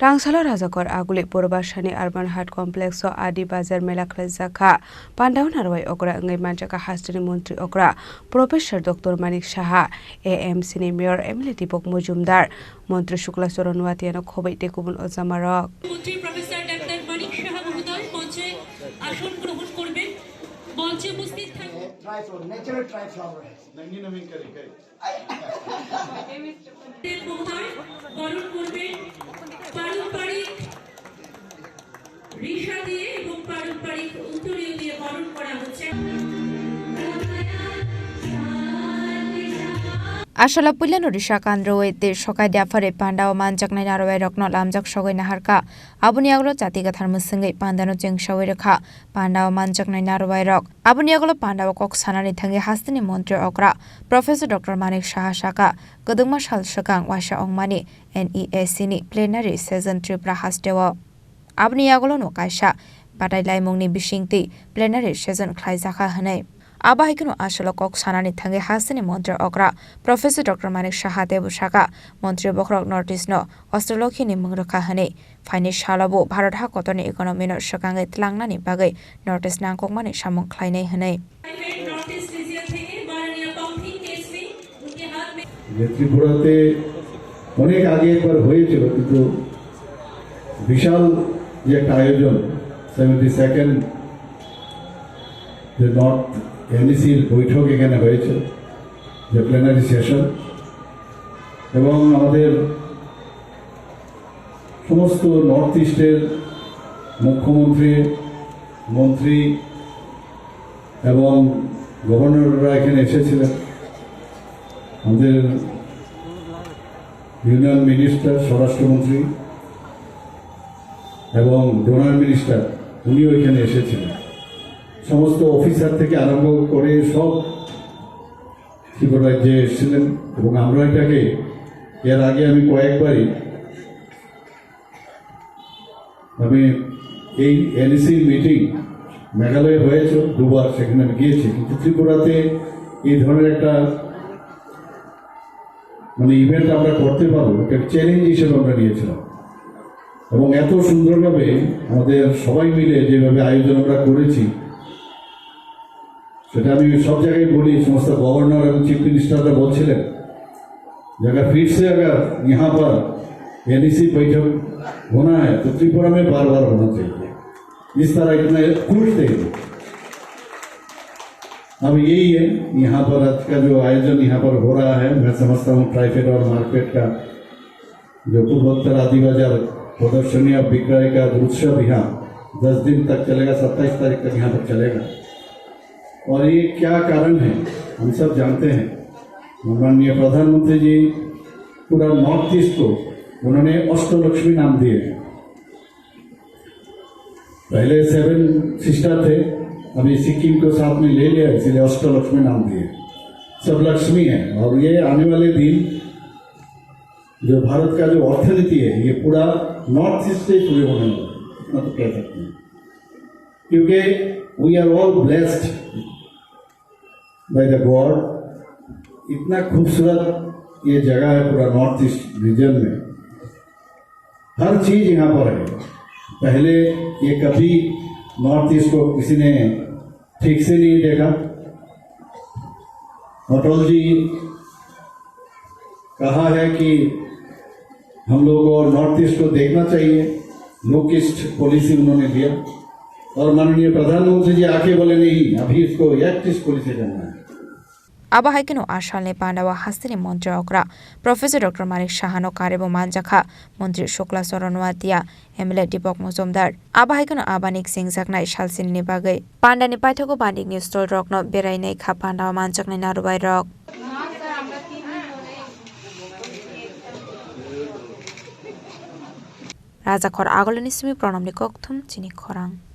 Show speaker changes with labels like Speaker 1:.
Speaker 1: Tangsalo Rajakhor Aguli Purbasha ni Arbanhat complex o Aadi Bazaar Mela Khlaijakha Pandaw narwai okra ngai manjaka hastini montri okra Professor Dr. Manik Saha AMC ni Mayor Emily Dipok Mujumdar Montri Shukla Soronwatiano khobai tekubun ozamarok
Speaker 2: মন্ত্রী professor doctor Manik Saha মহোদয় মঞ্চে আসন গ্রহণ করবেন মঞ্চে উপস্থিত থাকবেন
Speaker 3: natural try flower
Speaker 2: মহোদয় বরণ করবেন পারম্পরিক রিশা দিয়ে এবং পারম্পরিক উত্তরীয় দিয়ে বরণ করা হচ্ছে
Speaker 4: Ashala pulan Risha Kandroe, the Shokai Diafare Panda, Manjak Naraway Rocknot Lamjak Shogay Naharka, Abuniaglo Tatika Thermosingi, Pandano Jing Shawiraka, Panda, Manjak Naraway Rock, Abuniaglo Panda Cox Hanani Tangi Hastini Montre Okra, Professor Dr. Manik Saha Shaka, Goduma Shal Shakang, Washa Ongmani, NESini, Plenary Season Tripura Hastewa. Abuniaglo no Kaisha, Patai Laimoni Bishingti, Plenary Season Khlaijakha Hane. Abahikino Ashala Cox Hanani Tangi Hasani Montre Okra, Professor Dr. Manik Saha Debushaka, Montre Bokrok Nortis no, Australokini Mungrakahani, Finish Halabo, Bharatha Kotoni Economy no Shakangai Tlangnani Bagay, Nortis Nankokmani Shamon Kleine Hane.
Speaker 5: Tripurate অনেক আগে একবার হয়েছিল কিন্তু বিশাল যে একটা আয়োজন 72nd যে north এনইসির বৈঠক এখানে হয়েছে যে প্লেনারি সেশন এবং আমাদের সমস্ত নর্থ ইস্টের মুখ্যমন্ত্রী মন্ত্রী এবং গভর্নররা এখানে এসেছিলেন আমাদের ইউনিয়ন মিনিস্টার স্বরাষ্ট্রমন্ত্রী এবং ডোনার মিনিস্টার উনিও এখানে এসেছিলেন সমস্ত অফিসার থেকে আরম্ভ করে সব ত্রিপুরা রাজ্যে এসেছিলেন এবং আমরা এটাকে এর আগে আমি কয়েকবারই আমি এই এনইসি মিটিং মেঘালয়ে হয়েছে দুবার সেখানে আমি গিয়েছি কিন্তু ত্রিপুরাতে এই ধরনের একটা মানে ইভেন্ট আমরা করতে পারবো একটা চ্যালেঞ্জ হিসেবে আমরা নিয়েছিলাম এবং এত সুন্দরভাবে আমাদের সবাই মিলে যেভাবে আয়োজন আমরা করেছি সেটা আমি सब जगह बोली समस्त गवर्नर और चीफ मिनिस्टर ने बोलছিলেন कि अगर फिर से अगर यहाँ पर एनईसी बैठक होना है तो त्रिपुरा में बार-बार होना चाहिए इस तरह इतना खुश थे अब यही है यहाँ पर आज का जो आयोजन यहाँ पर हो रहा है मैं समझता हूँ ट्राइफेड और मार्केट का जो पूर्वोत्तर आदि बाजार प्रदर्शनी और विक्रय का उत्सव यहाँ 10 दिन तक चलेगा 27 तारीख तक यहाँ पर चलेगा और ये क्या कारण है हम सब जानते हैं माननीय प्रधानमंत्री जी पूरा नॉर्थ ईस्ट को उन्होंने अष्टलक्ष्मी नाम दिए पहले 7 सिस्टर थे अभी सिक्किम को साथ में ले लिया इसलिए अष्टलक्ष्मी नाम दिए सब लक्ष्मी है और ये आने वाले दिन जो भारत का जो अर्थनीति है ये पूरा नॉर्थ ईस्ट से पूरे होने वाला इतना तो कह सकते हैं क्योंकि we are all blessed by the god इतना खूबसूरत ये जगह है पूरा नॉर्थ ईस्ट रीजन में हर चीज यहाँ पर है पहले ये कभी नॉर्थ ईस्ट को किसी ने ठीक से नहीं देखा अटल जी कहा है कि हम लोग को नॉर्थ ईस्ट को देखना चाहिए लुक ईस्ट पॉलिसी उन्होंने दिया और माननीय प्रधानमंत्री जी आके बोले नहीं अभी इसको एक्ट ईस्ट पॉलिसी करना है
Speaker 4: Abahikino Ashalne Pandawa Hastini Montre Okra, Professor Dr. Manik Sahano Karebo Manjakha, Montri Shukla Soronwatia, Emily Dipok Muzumdar, Abahikino Abanik Singh Zakna Shalsin Nibagay, Panda Nipatoko Banding News Story Rock no Beraine Kapanda Manjak Narubai Rock. Rajakhor Aguli Nismi Pronom Nikoktum Chini Khorang.